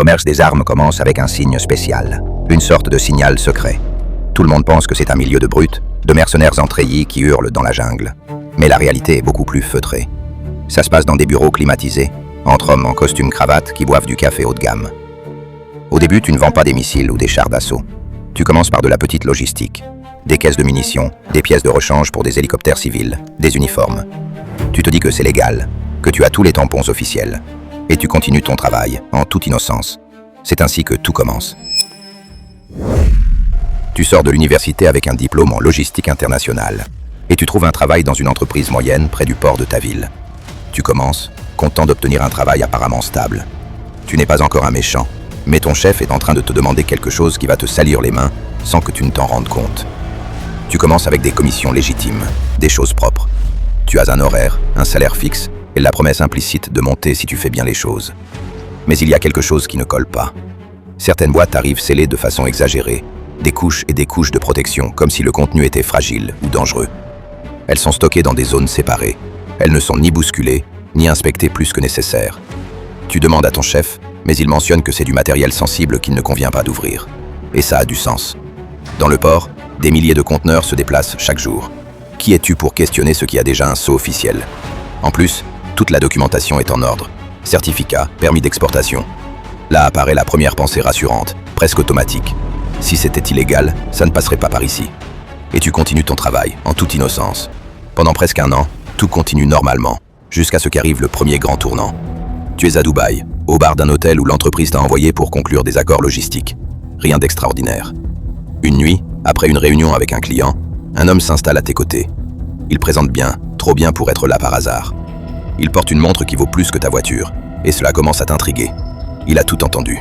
commerce des armes commence avec un signe spécial, une sorte de signal secret. Tout le monde pense que c'est un milieu de brutes, de mercenaires entraillis qui hurlent dans la jungle. Mais la réalité est beaucoup plus feutrée. Ça se passe dans des bureaux climatisés, entre hommes en costume cravate qui boivent du café haut de gamme. Au début, tu ne vends pas des missiles ou des chars d'assaut. Tu commences par de la petite logistique. Des caisses de munitions, des pièces de rechange pour des hélicoptères civils, des uniformes. Tu te dis que c'est légal, que tu as tous les tampons officiels. Et tu continues ton travail, en toute innocence. C'est ainsi que tout commence. Tu sors de l'université avec un diplôme en logistique internationale. Et tu trouves un travail dans une entreprise moyenne près du port de ta ville. Tu commences, content d'obtenir un travail apparemment stable. Tu n'es pas encore un méchant, mais ton chef est en train de te demander quelque chose qui va te salir les mains sans que tu ne t'en rendes compte. Tu commences avec des commissions légitimes, des choses propres. Tu as un horaire, un salaire fixe et la promesse implicite de monter si tu fais bien les choses. Mais il y a quelque chose qui ne colle pas. Certaines boîtes arrivent scellées de façon exagérée, des couches et des couches de protection comme si le contenu était fragile ou dangereux. Elles sont stockées dans des zones séparées. Elles ne sont ni bousculées, ni inspectées plus que nécessaire. Tu demandes à ton chef, mais il mentionne que c'est du matériel sensible qu'il ne convient pas d'ouvrir. Et ça a du sens. Dans le port, des milliers de conteneurs se déplacent chaque jour. Qui es-tu pour questionner ce qui a déjà un sceau officiel? En plus, toute la documentation est en ordre. Certificat, permis d'exportation. Là apparaît la première pensée rassurante, presque automatique. Si c'était illégal, ça ne passerait pas par ici. Et tu continues ton travail, en toute innocence. Pendant presque un an, tout continue normalement, jusqu'à ce qu'arrive le premier grand tournant. Tu es à Dubaï, au bar d'un hôtel où l'entreprise t'a envoyé pour conclure des accords logistiques. Rien d'extraordinaire. Une nuit, après une réunion avec un client, un homme s'installe à tes côtés. Il présente bien, trop bien pour être là par hasard. Il porte une montre qui vaut plus que ta voiture, et cela commence à t'intriguer. Il a tout entendu.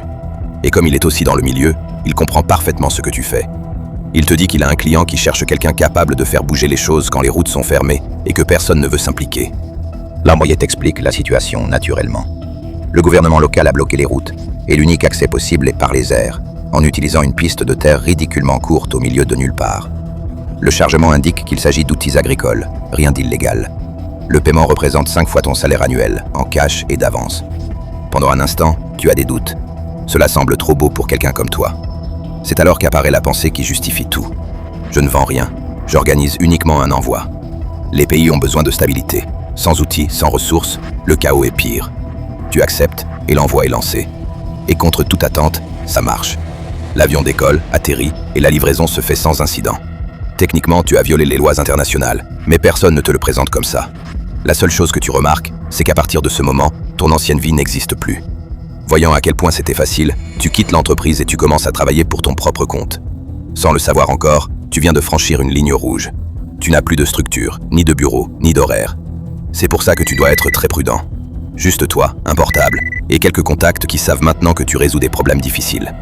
Et comme il est aussi dans le milieu, il comprend parfaitement ce que tu fais. Il te dit qu'il a un client qui cherche quelqu'un capable de faire bouger les choses quand les routes sont fermées et que personne ne veut s'impliquer. L'envoyé t'explique la situation naturellement. Le gouvernement local a bloqué les routes, et l'unique accès possible est par les airs, en utilisant une piste de terre ridiculement courte au milieu de nulle part. Le chargement indique qu'il s'agit d'outils agricoles, rien d'illégal. Le paiement représente 5 fois ton salaire annuel, en cash et d'avance. Pendant un instant, tu as des doutes. Cela semble trop beau pour quelqu'un comme toi. C'est alors qu'apparaît la pensée qui justifie tout. Je ne vends rien, j'organise uniquement un envoi. Les pays ont besoin de stabilité. Sans outils, sans ressources, le chaos est pire. Tu acceptes et l'envoi est lancé. Et contre toute attente, ça marche. L'avion décolle, atterrit et la livraison se fait sans incident. Techniquement, tu as violé les lois internationales, mais personne ne te le présente comme ça. La seule chose que tu remarques, c'est qu'à partir de ce moment, ton ancienne vie n'existe plus. Voyant à quel point c'était facile, tu quittes l'entreprise et tu commences à travailler pour ton propre compte. Sans le savoir encore, tu viens de franchir une ligne rouge. Tu n'as plus de structure, ni de bureau, ni d'horaire. C'est pour ça que tu dois être très prudent. Juste toi, un portable, et quelques contacts qui savent maintenant que tu résous des problèmes difficiles.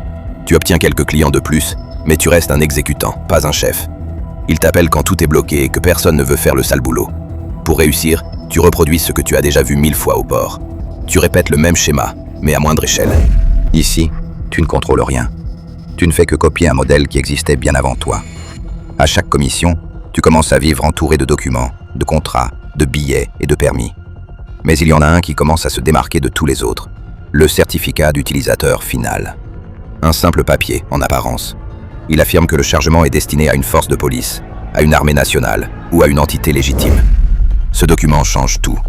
Tu obtiens quelques clients de plus, mais tu restes un exécutant, pas un chef. Ils t'appellent quand tout est bloqué et que personne ne veut faire le sale boulot. Pour réussir, tu reproduis ce que tu as déjà vu 1000 fois au port. Tu répètes le même schéma, mais à moindre échelle. Ici, tu ne contrôles rien. Tu ne fais que copier un modèle qui existait bien avant toi. À chaque commission, tu commences à vivre entouré de documents, de contrats, de billets et de permis. Mais il y en a un qui commence à se démarquer de tous les autres. Le certificat d'utilisateur final. Un simple papier, en apparence. Il affirme que le chargement est destiné à une force de police, à une armée nationale ou à une entité légitime. Ce document change tout.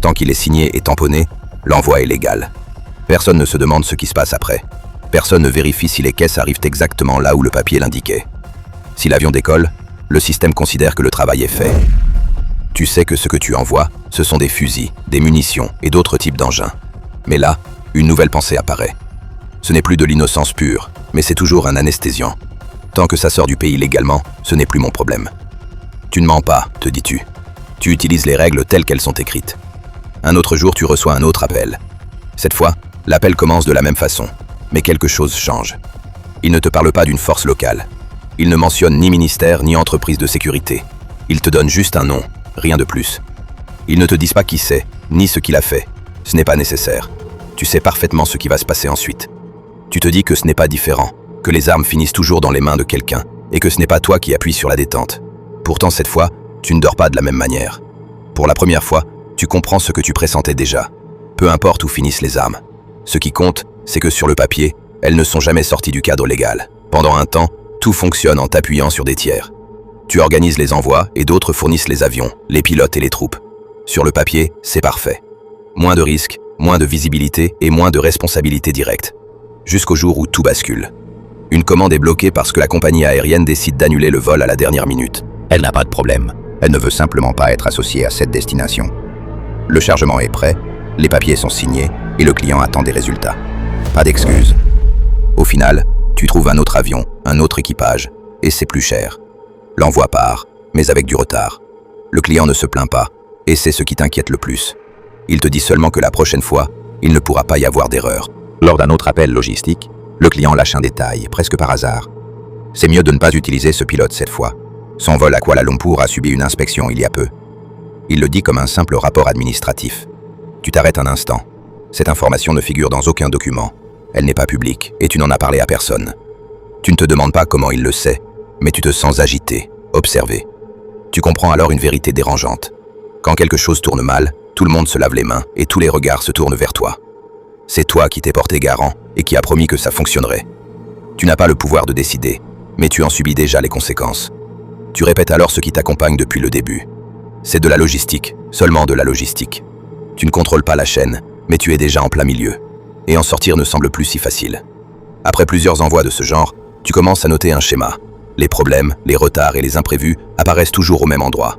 Tant qu'il est signé et tamponné, l'envoi est légal. Personne ne se demande ce qui se passe après. Personne ne vérifie si les caisses arrivent exactement là où le papier l'indiquait. Si l'avion décolle, le système considère que le travail est fait. Tu sais que ce que tu envoies, ce sont des fusils, des munitions et d'autres types d'engins. Mais là, une nouvelle pensée apparaît. Ce n'est plus de l'innocence pure, mais c'est toujours un anesthésiant. Tant que ça sort du pays légalement, ce n'est plus mon problème. Tu ne mens pas, te dis-tu. Tu utilises les règles telles qu'elles sont écrites. Un autre jour, tu reçois un autre appel. Cette fois, l'appel commence de la même façon, mais quelque chose change. Il ne te parle pas d'une force locale. Il ne mentionne ni ministère ni entreprise de sécurité. Il te donne juste un nom, rien de plus. Ils ne te disent pas qui c'est, ni ce qu'il a fait. Ce n'est pas nécessaire. Tu sais parfaitement ce qui va se passer ensuite. Tu te dis que ce n'est pas différent, que les armes finissent toujours dans les mains de quelqu'un, et que ce n'est pas toi qui appuies sur la détente. Pourtant, cette fois, tu ne dors pas de la même manière. Pour la première fois, tu comprends ce que tu pressentais déjà. Peu importe où finissent les armes. Ce qui compte, c'est que sur le papier, elles ne sont jamais sorties du cadre légal. Pendant un temps, tout fonctionne en t'appuyant sur des tiers. Tu organises les envois et d'autres fournissent les avions, les pilotes et les troupes. Sur le papier, c'est parfait. Moins de risques, moins de visibilité et moins de responsabilité directe. Jusqu'au jour où tout bascule. Une commande est bloquée parce que la compagnie aérienne décide d'annuler le vol à la dernière minute. Elle n'a pas de problème. Elle ne veut simplement pas être associée à cette destination. Le chargement est prêt, les papiers sont signés et le client attend des résultats. Pas d'excuses. Au final, tu trouves un autre avion, un autre équipage, et c'est plus cher. L'envoi part, mais avec du retard. Le client ne se plaint pas, et c'est ce qui t'inquiète le plus. Il te dit seulement que la prochaine fois, il ne pourra pas y avoir d'erreur. Lors d'un autre appel logistique, le client lâche un détail, presque par hasard. C'est mieux de ne pas utiliser ce pilote cette fois. Son vol à Kuala Lumpur a subi une inspection il y a peu. Il le dit comme un simple rapport administratif. Tu t'arrêtes un instant. Cette information ne figure dans aucun document. Elle n'est pas publique, et tu n'en as parlé à personne. Tu ne te demandes pas comment il le sait, mais tu te sens agité, observé. Tu comprends alors une vérité dérangeante. Quand quelque chose tourne mal, tout le monde se lave les mains et tous les regards se tournent vers toi. C'est toi qui t'es porté garant et qui a promis que ça fonctionnerait. Tu n'as pas le pouvoir de décider, mais tu en subis déjà les conséquences. Tu répètes alors ce qui t'accompagne depuis le début. C'est de la logistique, seulement de la logistique. Tu ne contrôles pas la chaîne, mais tu es déjà en plein milieu. Et en sortir ne semble plus si facile. Après plusieurs envois de ce genre, tu commences à noter un schéma. Les problèmes, les retards et les imprévus apparaissent toujours au même endroit.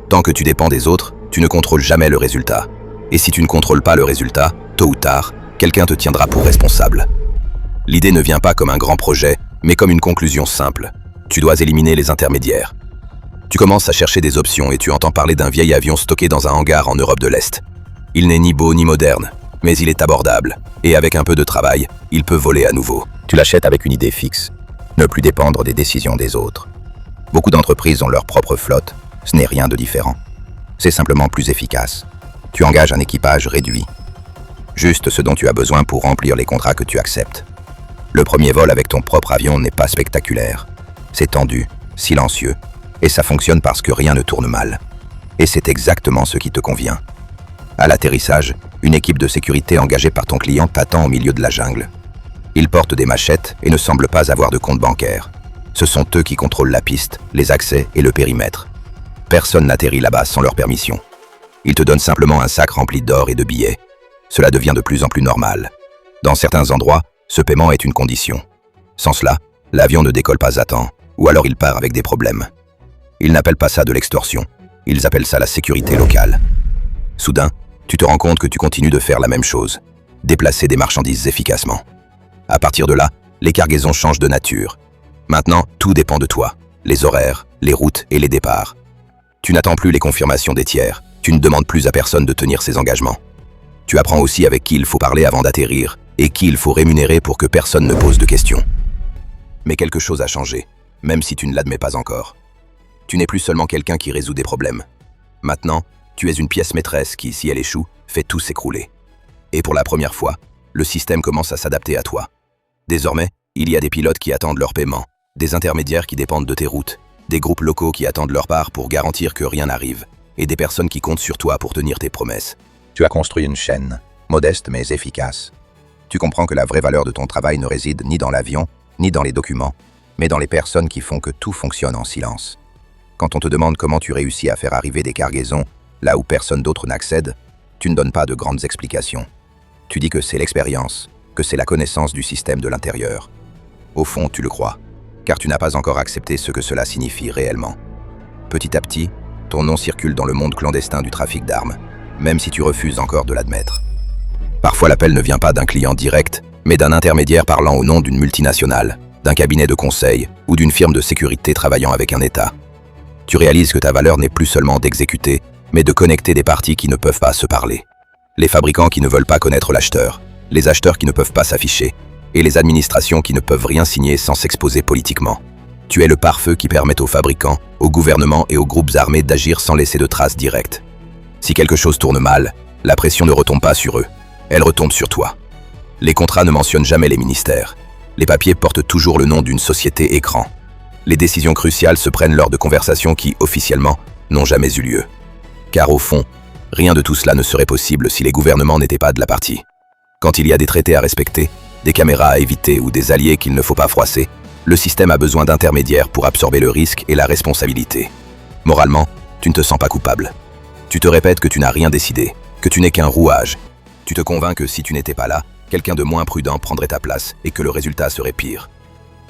Tant que tu dépends des autres, tu ne contrôles jamais le résultat. Et si tu ne contrôles pas le résultat, tôt ou tard, quelqu'un te tiendra pour responsable. L'idée ne vient pas comme un grand projet, mais comme une conclusion simple. Tu dois éliminer les intermédiaires. Tu commences à chercher des options et tu entends parler d'un vieil avion stocké dans un hangar en Europe de l'Est. Il n'est ni beau ni moderne, mais il est abordable. Et avec un peu de travail, il peut voler à nouveau. Tu l'achètes avec une idée fixe. Ne plus dépendre des décisions des autres. Beaucoup d'entreprises ont leur propre flotte. Ce n'est rien de différent. C'est simplement plus efficace. Tu engages un équipage réduit. Juste ce dont tu as besoin pour remplir les contrats que tu acceptes. Le premier vol avec ton propre avion n'est pas spectaculaire. C'est tendu, silencieux, et ça fonctionne parce que rien ne tourne mal. Et c'est exactement ce qui te convient. À l'atterrissage, une équipe de sécurité engagée par ton client t'attend au milieu de la jungle. Ils portent des machettes et ne semblent pas avoir de compte bancaire. Ce sont eux qui contrôlent la piste, les accès et le périmètre. Personne n'atterrit là-bas sans leur permission. Ils te donnent simplement un sac rempli d'or et de billets. Cela devient de plus en plus normal. Dans certains endroits, ce paiement est une condition. Sans cela, l'avion ne décolle pas à temps, ou alors il part avec des problèmes. Ils n'appellent pas ça de l'extorsion, ils appellent ça la sécurité locale. Soudain, tu te rends compte que tu continues de faire la même chose, déplacer des marchandises efficacement. À partir de là, les cargaisons changent de nature. Maintenant, tout dépend de toi, les horaires, les routes et les départs. Tu n'attends plus les confirmations des tiers, tu ne demandes plus à personne de tenir ses engagements. Tu apprends aussi avec qui il faut parler avant d'atterrir et qui il faut rémunérer pour que personne ne pose de questions. Mais quelque chose a changé, même si tu ne l'admets pas encore. Tu n'es plus seulement quelqu'un qui résout des problèmes. Maintenant, tu es une pièce maîtresse qui, si elle échoue, fait tout s'écrouler. Et pour la première fois, le système commence à s'adapter à toi. Désormais, il y a des pilotes qui attendent leur paiement, des intermédiaires qui dépendent de tes routes, des groupes locaux qui attendent leur part pour garantir que rien n'arrive, et des personnes qui comptent sur toi pour tenir tes promesses. Tu as construit une chaîne, modeste mais efficace. Tu comprends que la vraie valeur de ton travail ne réside ni dans l'avion, ni dans les documents, mais dans les personnes qui font que tout fonctionne en silence. Quand on te demande comment tu réussis à faire arriver des cargaisons là où personne d'autre n'accède, tu ne donnes pas de grandes explications. Tu dis que c'est l'expérience, que c'est la connaissance du système de l'intérieur. Au fond, tu le crois, car tu n'as pas encore accepté ce que cela signifie réellement. Petit à petit, ton nom circule dans le monde clandestin du trafic d'armes, même si tu refuses encore de l'admettre. Parfois, l'appel ne vient pas d'un client direct, mais d'un intermédiaire parlant au nom d'une multinationale, d'un cabinet de conseil ou d'une firme de sécurité travaillant avec un État. Tu réalises que ta valeur n'est plus seulement d'exécuter, mais de connecter des parties qui ne peuvent pas se parler. Les fabricants qui ne veulent pas connaître l'acheteur, les acheteurs qui ne peuvent pas s'afficher, et les administrations qui ne peuvent rien signer sans s'exposer politiquement. Tu es le pare-feu qui permet aux fabricants, aux gouvernements et aux groupes armés d'agir sans laisser de traces directes. Si quelque chose tourne mal, la pression ne retombe pas sur eux, elle retombe sur toi. Les contrats ne mentionnent jamais les ministères. Les papiers portent toujours le nom d'une société écran. Les décisions cruciales se prennent lors de conversations qui, officiellement, n'ont jamais eu lieu. Car au fond, rien de tout cela ne serait possible si les gouvernements n'étaient pas de la partie. Quand il y a des traités à respecter, des caméras à éviter ou des alliés qu'il ne faut pas froisser, le système a besoin d'intermédiaires pour absorber le risque et la responsabilité. Moralement, tu ne te sens pas coupable. Tu te répètes que tu n'as rien décidé, que tu n'es qu'un rouage. Tu te convaincs que si tu n'étais pas là, quelqu'un de moins prudent prendrait ta place et que le résultat serait pire.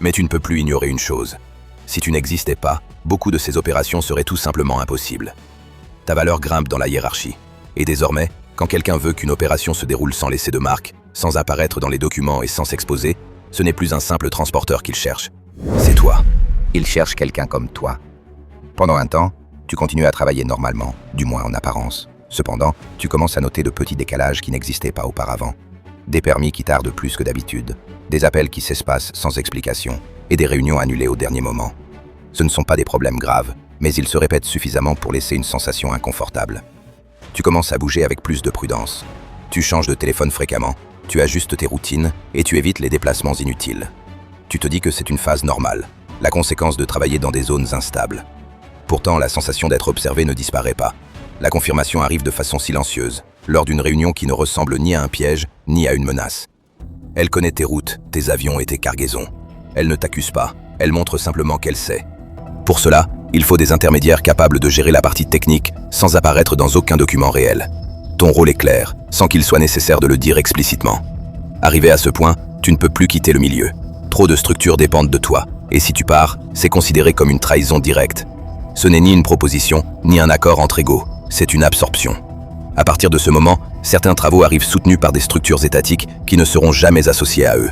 Mais tu ne peux plus ignorer une chose. Si tu n'existais pas, beaucoup de ces opérations seraient tout simplement impossibles. Ta valeur grimpe dans la hiérarchie. Et désormais, quand quelqu'un veut qu'une opération se déroule sans laisser de marque, sans apparaître dans les documents et sans s'exposer, ce n'est plus un simple transporteur qu'il cherche. C'est toi. Il cherche quelqu'un comme toi. Pendant un temps, tu continues à travailler normalement, du moins en apparence. Cependant, tu commences à noter de petits décalages qui n'existaient pas auparavant. Des permis qui tardent plus que d'habitude, des appels qui s'espacent sans explication et des réunions annulées au dernier moment. Ce ne sont pas des problèmes graves, mais ils se répètent suffisamment pour laisser une sensation inconfortable. Tu commences à bouger avec plus de prudence. Tu changes de téléphone fréquemment, tu ajustes tes routines et tu évites les déplacements inutiles. Tu te dis que c'est une phase normale, la conséquence de travailler dans des zones instables. Pourtant, la sensation d'être observé ne disparaît pas. La confirmation arrive de façon silencieuse, lors d'une réunion qui ne ressemble ni à un piège, ni à une menace. Elle connaît tes routes, tes avions et tes cargaisons. Elle ne t'accuse pas, elle montre simplement qu'elle sait. Pour cela, il faut des intermédiaires capables de gérer la partie technique sans apparaître dans aucun document réel. Ton rôle est clair, sans qu'il soit nécessaire de le dire explicitement. Arrivé à ce point, tu ne peux plus quitter le milieu. Trop de structures dépendent de toi, et si tu pars, c'est considéré comme une trahison directe. Ce n'est ni une proposition, ni un accord entre égaux, c'est une absorption. À partir de ce moment, certains travaux arrivent soutenus par des structures étatiques qui ne seront jamais associées à eux.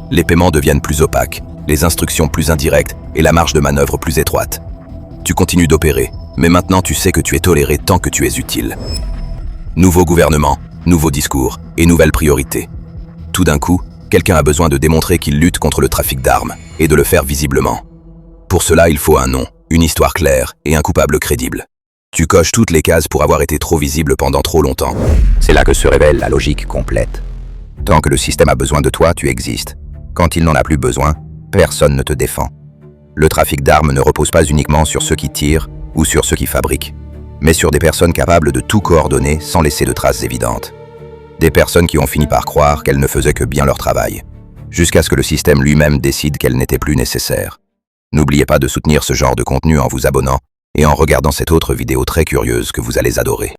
Les paiements deviennent plus opaques, les instructions plus indirectes et la marge de manœuvre plus étroite. Tu continues d'opérer, mais maintenant tu sais que tu es toléré tant que tu es utile. Nouveau gouvernement, nouveau discours et nouvelles priorités. Tout d'un coup, quelqu'un a besoin de démontrer qu'il lutte contre le trafic d'armes et de le faire visiblement. Pour cela, il faut un nom, une histoire claire et un coupable crédible. Tu coches toutes les cases pour avoir été trop visible pendant trop longtemps. C'est là que se révèle la logique complète. Tant que le système a besoin de toi, tu existes. Quand il n'en a plus besoin, personne ne te défend. Le trafic d'armes ne repose pas uniquement sur ceux qui tirent ou sur ceux qui fabriquent, mais sur des personnes capables de tout coordonner sans laisser de traces évidentes. Des personnes qui ont fini par croire qu'elles ne faisaient que bien leur travail, jusqu'à ce que le système lui-même décide qu'elles n'étaient plus nécessaires. N'oubliez pas de soutenir ce genre de contenu en vous abonnant et en regardant cette autre vidéo très curieuse que vous allez adorer.